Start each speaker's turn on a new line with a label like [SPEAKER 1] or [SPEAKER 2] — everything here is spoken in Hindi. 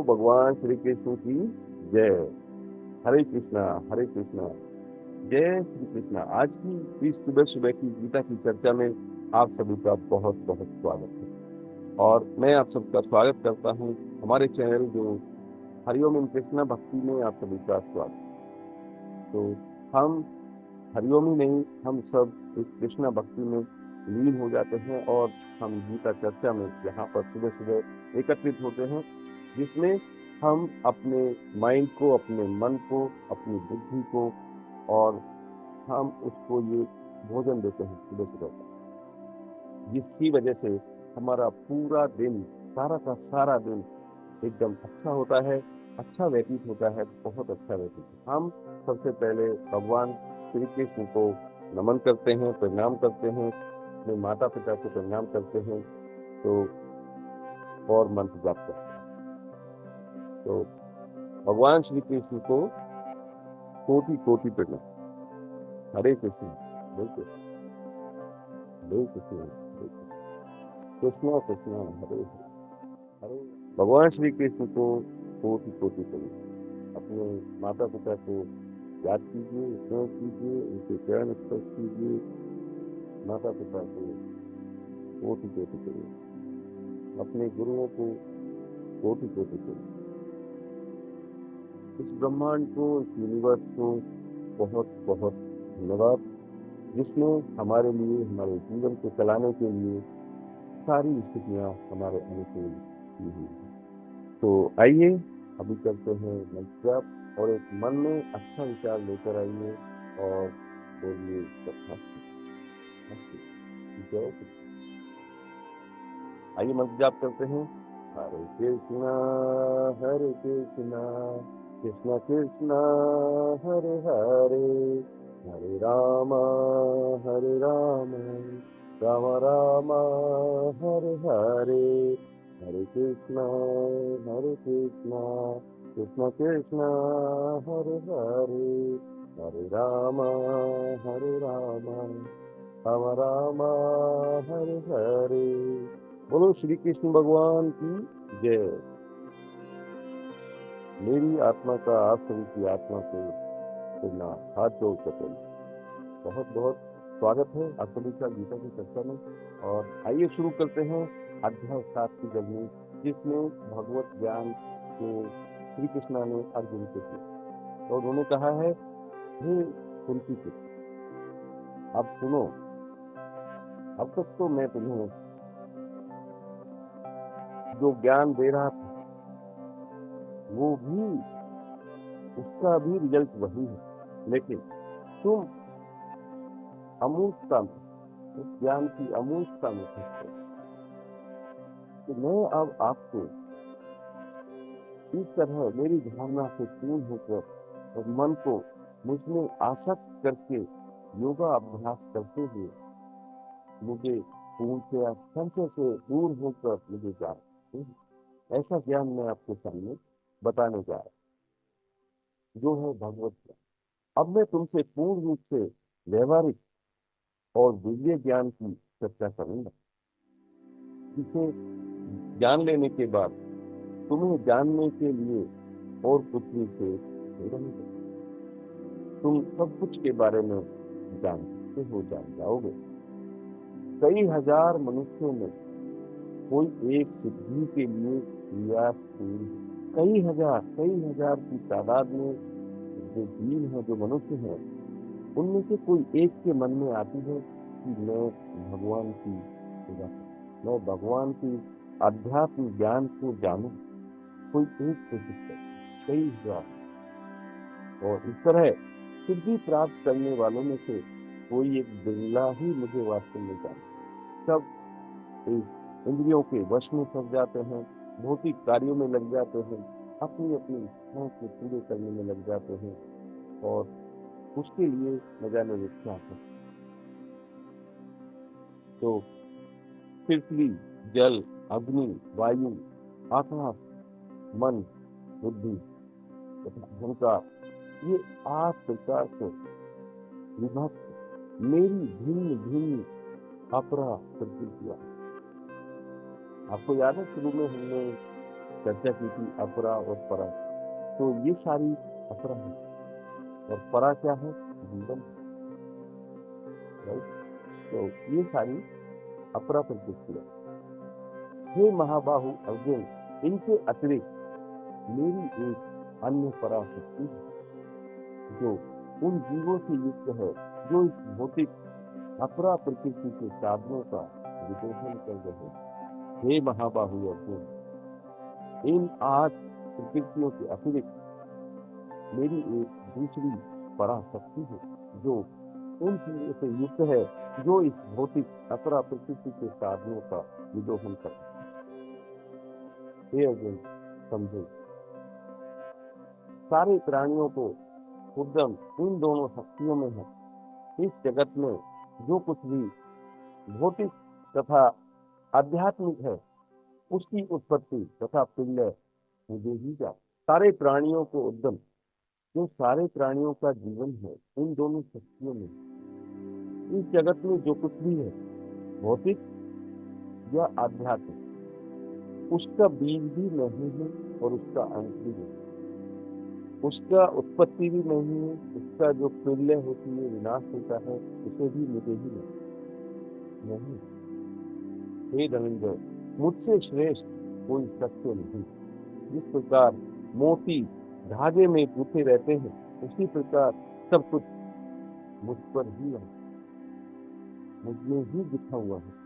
[SPEAKER 1] भगवान श्री कृष्ण की जय। हरे कृष्णा, हरे कृष्णा, जय श्री कृष्णा। आज की इस सुबह सुबह की गीता की चर्चा में आप सभी का बहुत बहुत स्वागत है। और मैं आप सबका स्वागत करता हूँ हमारे चैनल जो हरिओम इन कृष्णा भक्ति में। आप सभी का स्वागत। तो हम हरिओम ही नहीं, हम सब इस कृष्णा भक्ति में लीन हो जाते हैं और हम गीता चर्चा में यहाँ पर सुबह सुबह एकत्रित होते हैं, जिसमें हम अपने माइंड को, अपने मन को, अपनी बुद्धि को और हम उसको ये भोजन देते हैं सुबह सुबह का, जिसकी वजह से हमारा पूरा दिन, सारा का सारा दिन एकदम अच्छा होता है, अच्छा व्यतीत होता है, बहुत अच्छा व्यतीत है। हम सबसे पहले भगवान श्री कृष्ण को नमन करते हैं, प्रणाम करते हैं, अपने माता पिता को प्रणाम करते हैं, तो और मंत्र जाप करते हैं। तो भगवान श्री कृष्ण को कोटि कोटि प्रणाम। हरे कृष्ण, हरे कृष्ण, हरे कृष्ण, हरे कृष्ण, कृष्ण कृष्ण, हरे हरे, हरे। भगवान श्री कृष्ण को कोटि कोटि प्रणाम। अपने माता पिता को याद कीजिए, स्नेह कीजिए, उनके चरण स्पर्श कीजिए। माता पिता को कोटि कोटि प्रणाम। अपने गुरुओं को कोटि कोटि प्रणाम। इस ब्रह्मांड को, इस यूनिवर्स को बहुत बहुत धन्यवाद, जिसने हमारे लिए, हमारे जीवन को चलाने के लिए सारी स्थितियां हमारे अनुकूल की हुई हैं। तो आइए अभी करते हैं मंत्र जाप और एक मन में अच्छा विचार लेकर आइए और बोलिए तथास्तु, तथास्तु, जय कृष्ण। आइए मंत्र जाप करते हैं। हरे कृष्णा, हरे कृष्णा, कृष्णा कृष्णा, हरे हरे, हरे राम, हरे राम, राम राम, हरे हरे, हरे कृष्णा, हरे कृष्णा, कृष्णा कृष्णा, हरे हरे, हरे राम, हरे राम, राम राम, हरे हरे। बोलो श्री कृष्ण भगवान की जय। मेरी आत्मा का आप सभी की आत्मा को सुनना हाथ जोड़ कर बहुत बहुत स्वागत है आप सभी का गीता की चर्चा में। और आइए शुरू करते हैं अध्याय 7 की जर्नी, जिसमें भगवत ज्ञान को श्री कृष्णा ने अर्जुन को दिया और उन्होंने कहा है, हे कुंती पुत्र, अब सुनो। अब तक तो मैं तुम्हें जो ज्ञान दे रहा था वो भी, उसका भी रिजल्ट वही है, लेकिन तुम अमूर्तता में, उस ज्ञान की अमूर्तता में फंसते हो। तो मैं अब आपको इस तरह मेरी भावना से पूर्ण होकर और मन को मुझमें आसक्त करके योगा अभ्यास करते हुए मुझे पूर्णतया संशय से दूर होकर मुझे जान, ऐसा ज्ञान मैं आपके सामने बताने जा रहा हूँ, जो है भगवत ज्ञान। अब मैं तुमसे पूर्ण रूप से व्यवहारिक और दिव्य ज्ञान की चर्चा करूंगा, जिसे जान लेने के बाद तुम्हें जानने के लिए और कुछ विशेष नहीं, तुम सब कुछ के बारे में जानते हो, जान जाओगे। कई हजार मनुष्यों में कोई एक सिद्धि के लिए प्रयास पूर्ण है। कई हजार की तादाद में जो जीव है, जो मनुष्य है, उनमें से कोई एक के मन में आती है कि मैं भगवान की पूजा करूं, मैं भगवान की अध्यात्म ज्ञान को जानूं। कोई एक कोशिश करता, कई हजार। और इस तरह सिद्धि प्राप्त करने वालों में से कोई एक बिरला ही मुझे वास्तव में जाने। सब इस इंद्रियों के वश में फंस जाते हैं, भौतिक कार्यों में लग जाते हैं, अपनी अपनी इच्छाओं को पूरे करने में लग जाते हैं और उसके लिए न जाने वो क्या करते। तो पृथ्वी, जल, अग्नि, वायु, आकाश, मन, बुद्धि तथा अहंकार, ये 8 प्रकार से विभक्त मेरी भिन्न भिन्न अपरा प्रकृतियां। आपको याद है शुरू में हमने चर्चा की थी अपरा और परा। तो ये सारी अपरा है और परा क्या है? जीवन। राइट। तो ये सारी अपरा प्रकृतियां। हे महाबाहु अर्जुन, इनके अतिरिक्त मेरी एक अन्य परा शक्ति है जो उन जीवों से युक्त है जो इस भौतिक अपरा प्रकृति के साधनों का विदोहन कर रहे हैं। हे महाबाहु अर्जुन, इन 8 प्रकृतियों के अतिरिक्त मेरी एक दूसरी पराशक्ति है जो उन चीजों से युक्त है जो इस भौतिक अपरा प्रकृति के साधनों का विदोहन करते हैं। हे अर्जुन, समझो, सारे प्राणियों को उद्यम इन दोनों शक्तियों में है। इस जगत में जो कुछ भी भौतिक तथा आध्यात्मिक है उसकी उत्पत्ति तथा प्रलय मुझे ही जाता। सारे प्राणियों को उद्यम, जो सारे प्राणियों का जीवन है, इन दोनों शक्तियों में। इस जगत में जो कुछ भी है भौतिक या आध्यात्मिक, उसका बीज भी नहीं है और उसका अंत भी नहीं। उसका उत्पत्ति भी नहीं है, उसका जो प्रलय होती है, विनाश होता है, उसे भी मुझे ही नहीं। हे धनंजय, मुझसे श्रेष्ठ कोई सत्य नहीं। जिस प्रकार मोती धागे में गूंथे रहते हैं, उसी प्रकार सब कुछ मुझ पर ही है, मुझ में ही दिखा हुआ है।